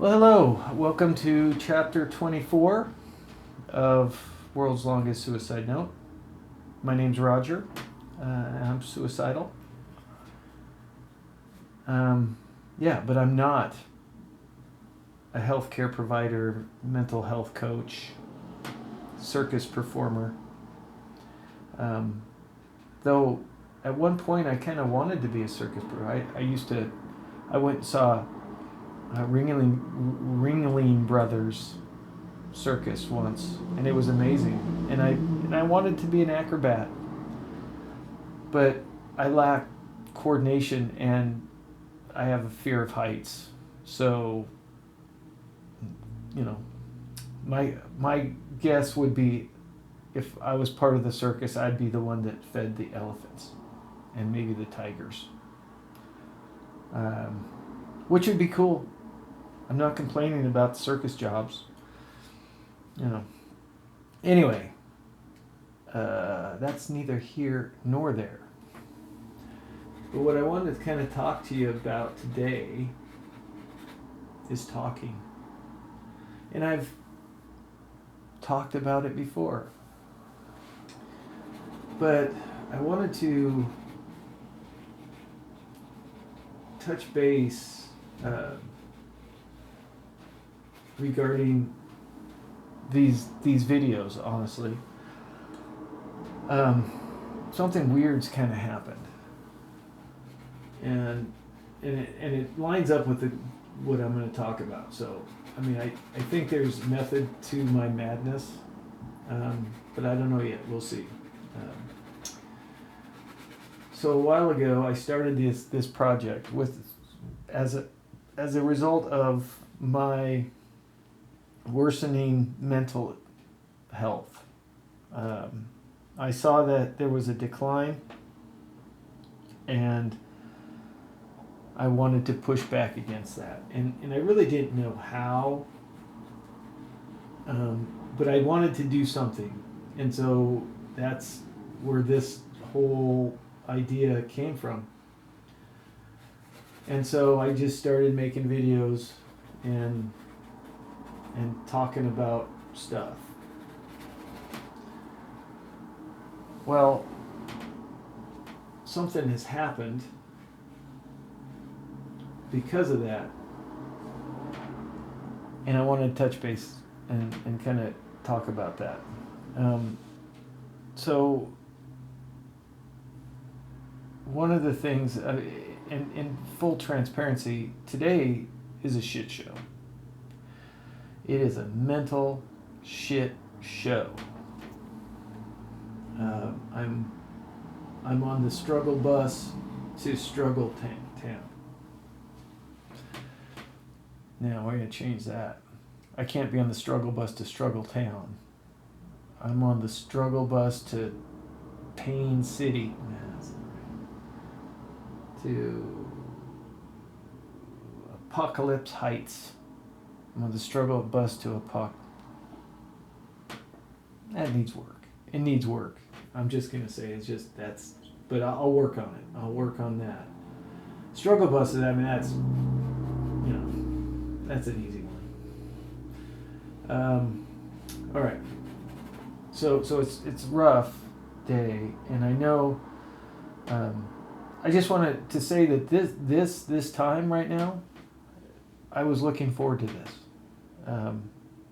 Well, hello. Welcome to chapter 24 of World's Longest Suicide Note. My name's Roger. I'm suicidal. But I'm not a healthcare provider, mental health coach, circus performer. Though at one point I kind of wanted to be a circus performer. I went and saw Ringling Brothers circus once, and it was amazing. And I wanted to be an acrobat, but I lack coordination and I have a fear of heights. So, my guess would be if I was part of the circus, I'd be the one that fed the elephants and maybe the tigers, which would be cool. I'm not complaining about the circus jobs. Anyway, that's neither here nor there. But what I wanted to kind of talk to you about today is talking. And I've talked about it before. But I wanted to touch base regarding these videos, honestly. Something weird's kind of happened. And it lines up with what I'm going to talk about. So, I think there's method to my madness, but I don't know yet. We'll see. So a while ago, I started this project as a result of my worsening mental health. I saw that there was a decline, and I wanted to push back against that. And I really didn't know how, but I wanted to do something. And so that's where this whole idea came from. And so I just started making videos and talking about stuff. Well, something has happened because of that, and I want to touch base and kind of talk about that. So one of the things, in full transparency, today is a shit show. It is a mental shit show. I'm on the struggle bus to struggle town. Now we're going to change that. I can't be on the struggle bus to struggle town. I'm on the struggle bus to Pain City. To Apocalypse Heights. I'm on the struggle bus to That needs work. It needs work. I'm just going to say but I'll work on it. I'll work on that. Struggle buses, that's an easy one. All right. So it's rough day, and I know. I just wanted to say that this time right now, I was looking forward to this.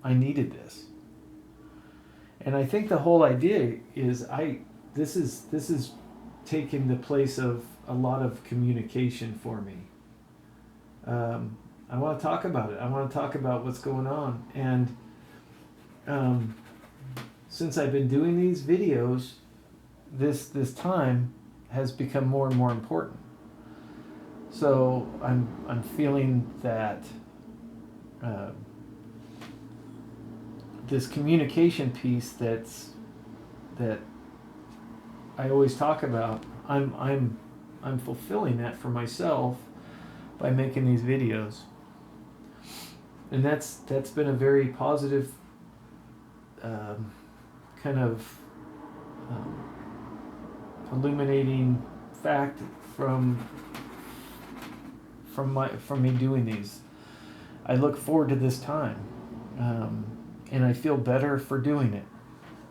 I needed this, and I think the whole idea is this is taking the place of a lot of communication for me. I want to talk about it. I want to talk about what's going on. And since I've been doing these videos, this time has become more and more important. So I'm feeling that this communication piece that I always talk about, I'm fulfilling that for myself by making these videos. And that's been a very positive kind of illuminating fact from me doing these. I look forward to this time, and I feel better for doing it.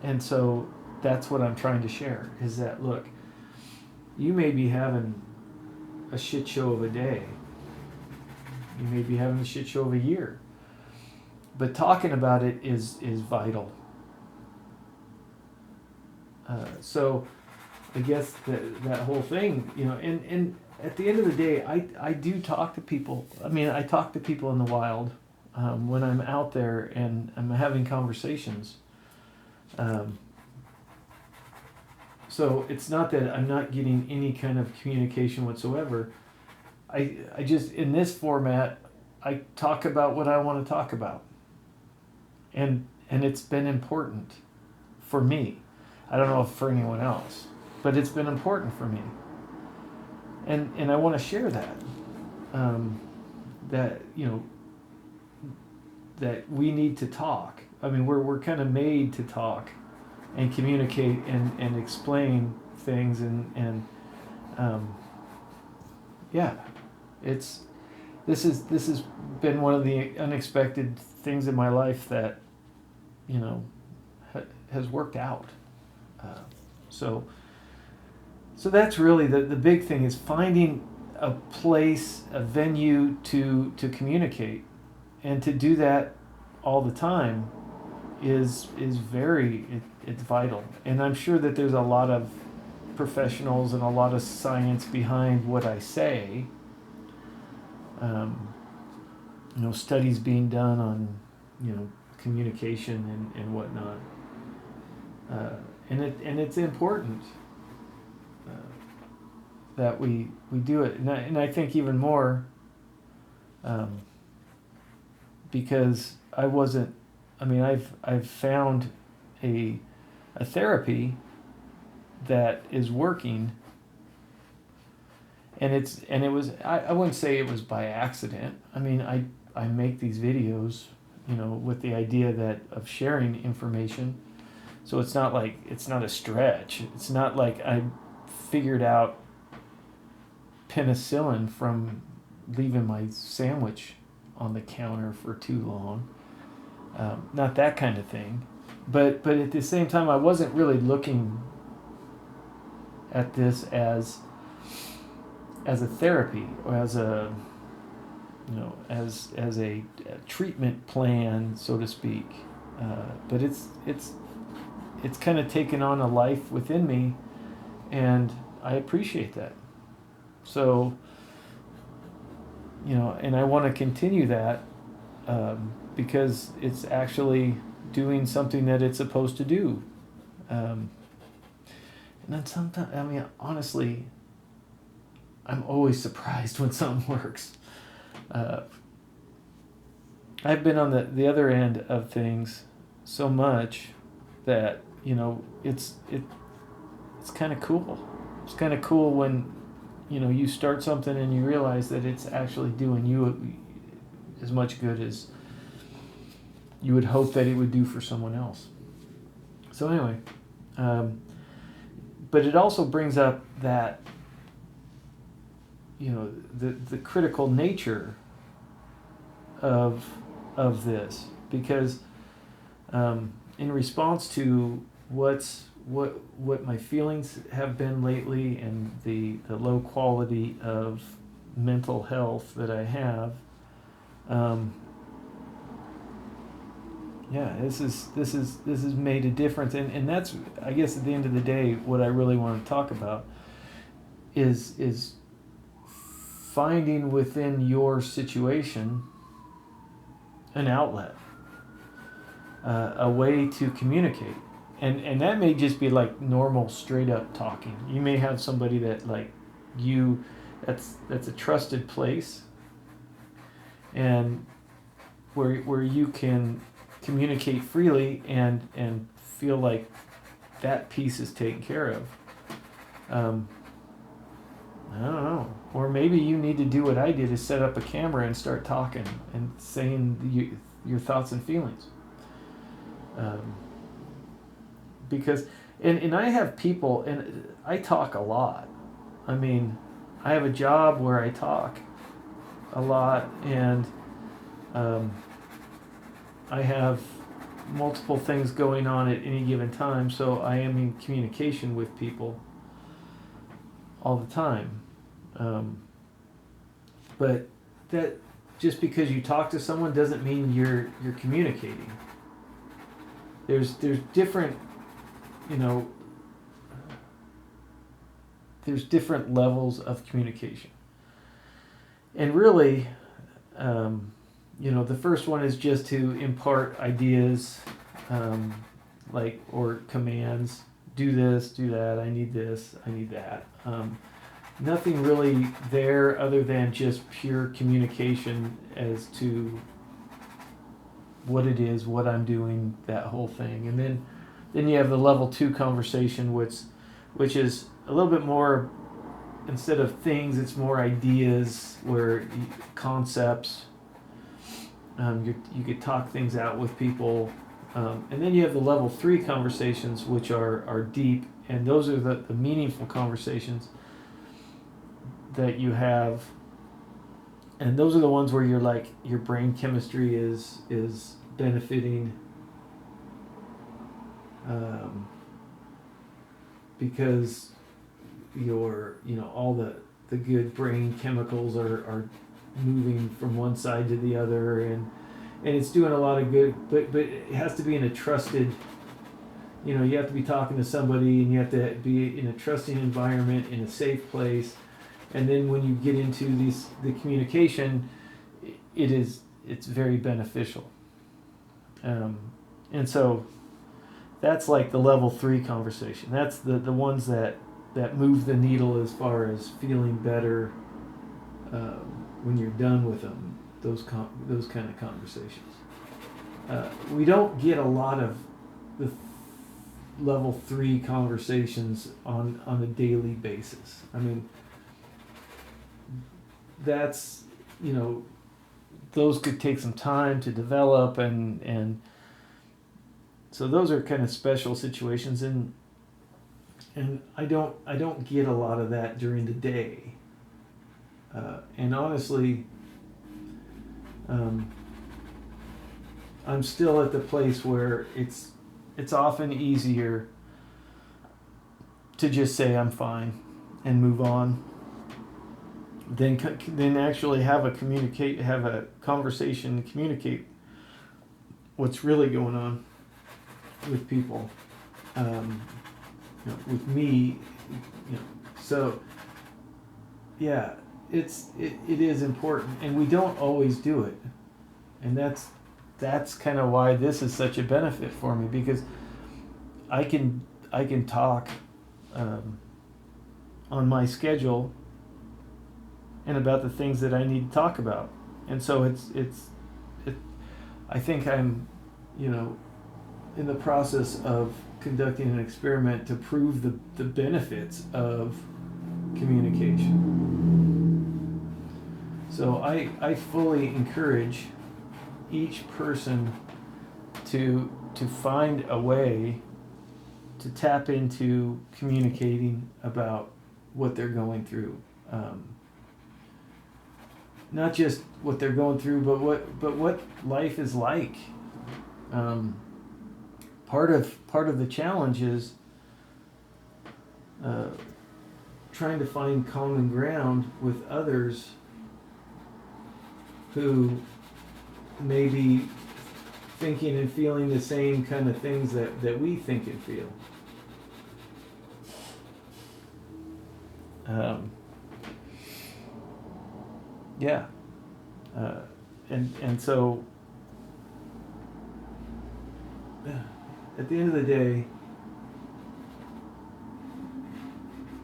And so that's what I'm trying to share is that, look, you may be having a shit show of a day. You may be having a shit show of a year. But talking about it is vital. So I guess that whole thing, and at the end of the day, I do talk to people. I mean, I talk to people in the wild when I'm out there and I'm having conversations. So it's not that I'm not getting any kind of communication whatsoever. I just, in this format, I talk about what I want to talk about. And it's been important for me. I don't know if for anyone else, but it's been important for me. And I want to share that. That, that we need to talk. I mean, we're kind of made to talk and communicate and explain things and yeah, this has been one of the unexpected things in my life that has worked out. So that's really the big thing is finding a place, a venue to communicate, and to do that all the time is very it's vital. And I'm sure that there's a lot of professionals and a lot of science behind what I say. Studies being done on communication and whatnot. And it's important that we do it, and I think even more because I've found a therapy that is working, and it was I wouldn't say it was by accident. I mean, I make these videos with the idea of sharing information. So it's not a stretch. It's not like I figured out penicillin from leaving my sandwich on the counter for too long. Not that kind of thing. But at the same time, I wasn't really looking at this as a therapy or as a as a treatment plan, so to speak. But it's kind of taken on a life within me, and I appreciate that. So, and I want to continue that because it's actually doing something that it's supposed to do. And then sometimes, I mean, honestly, I'm always surprised when something works. I've been on the other end of things so much that it's kind of cool. It's kind of cool when you start something and you realize that it's actually doing you as much good as you would hope that it would do for someone else. So anyway, but it also brings up that the critical nature of this, because in response to what my feelings have been lately and the low quality of mental health that I have, this has made a difference, and that's, I guess, at the end of the day, what I really want to talk about is finding within your situation an outlet, a way to communicate. And that may just be like normal, straight up talking. You may have somebody that that's a trusted place, and where you can communicate freely and feel like that piece is taken care of. I don't know. Or maybe you need to do what I did, is set up a camera and start talking and saying your thoughts and feelings. Because, and I have people, and I talk a lot. I mean, I have a job where I talk a lot, and Um, I have multiple things going on at any given time, so I am in communication with people all the time. But that just because you talk to someone doesn't mean you're communicating. There's different, you know, there's different levels of communication, and really, the first one is just to impart ideas, or commands. Do this, do that. I need this, I need that. Nothing really there other than just pure communication as to what it is, what I'm doing, that whole thing. And then you have the level 2 conversation, which is a little bit more, instead of things, it's more ideas, where concepts. You could talk things out with people. And then you have the level 3 conversations, which are deep, and those are the meaningful conversations that you have. And those are the ones where you're like, your brain chemistry is benefiting, because all the good brain chemicals are moving from one side to the other, and it's doing a lot of good, but it has to be in a trusted, you have to be talking to somebody, and you have to be in a trusting environment, in a safe place. And then when you get into the communication, it's very beneficial. And so that's like the level 3 conversation. That's the ones that move the needle as far as feeling better when you're done with them. Those kind of conversations. We don't get a lot of the level 3 conversations on a daily basis. I mean, that's, those could take some time to develop, and so those are kind of special situations, and I don't get a lot of that during the day, and honestly, I'm still at the place where it's often easier to just say I'm fine and move on than actually have a conversation, communicate what's really going on with people, with me, so yeah, it is important, and we don't always do it, and that's kind of why this is such a benefit for me, because I can talk on my schedule and about the things that I need to talk about, and so I think I'm in the process of conducting an experiment to prove the benefits of communication. So I fully encourage each person to find a way to tap into communicating about what they're going through. Not just what they're going through, but what life is like. Part of the challenge is trying to find common ground with others who may be thinking and feeling the same kind of things that we think and feel. Yeah. And so at the end of the day,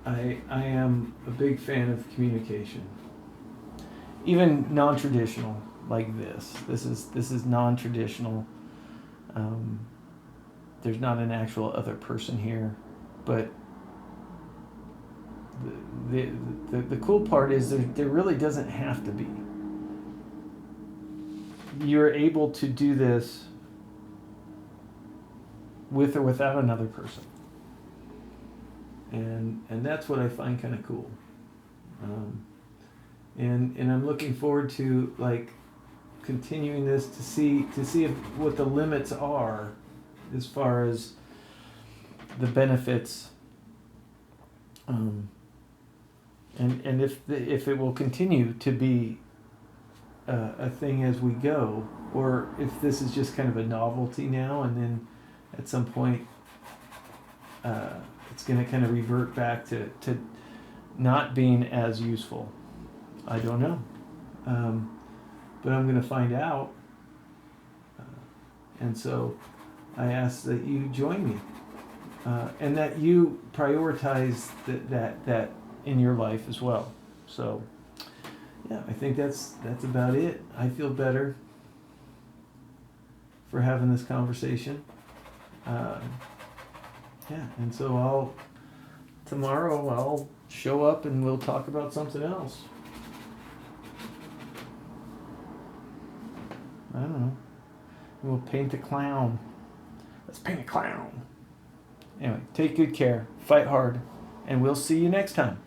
I am a big fan of communication. Even non-traditional like this. This is non-traditional. There's not an actual other person here, but the cool part is there really doesn't have to be. You're able to do this with or without another person, and that's what I find kind of cool. And I'm looking forward to, like, continuing this to see if, what the limits are as far as the benefits, and if it will continue to be a thing as we go, or if this is just kind of a novelty now, and then at some point it's going to kind of revert back to not being as useful. I don't know, but I'm going to find out, and so I ask that you join me, and that you prioritize that in your life as well. So yeah, I think that's about it. I feel better for having this conversation. Yeah, and so tomorrow I'll show up and we'll talk about something else. I don't know. We'll paint a clown. Let's paint a clown. Anyway, take good care, fight hard, and we'll see you next time.